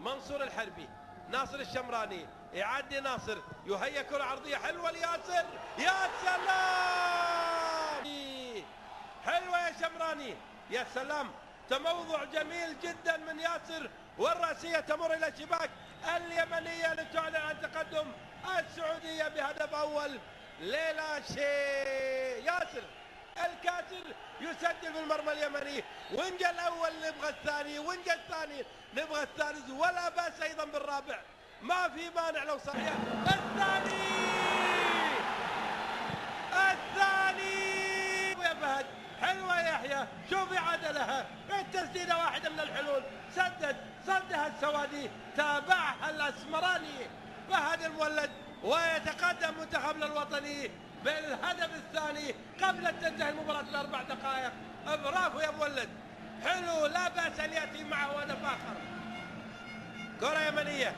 منصور الحربي، ناصر الشمراني، يعدي ناصر، يهيئ كرة عرضية حلوة لياسر، يا سلام! حلوة يا شمراني، يا سلام، تموضع جميل جدا من ياسر، والرأسية تمر إلى الشباك اليمنية لتعلن عن تقدم السعودية بهدف أول لا شيء. ياسر الكاسر يسجل بالمرمى اليمني، ونجا الأول نبغى الثاني، ونجا الثاني نبغى الثالث، ولا بأس أيضا بالرابع، ما في مانع لو صحيح. الثاني يا فهد، حلوة يا يحيى، شوف عدلها، التسديدة واحدة من الحلول، سدد صدها السوادي، تابعها الأسمراني فهد المولد، ويتقدم منتخبنا الوطني بالهدف الثاني قبل أن تنتهي المباراة ب4 دقائق. برافو يا مولد، حلو، لا بأس أن يأتي معه هدف آخر. كرة يمنية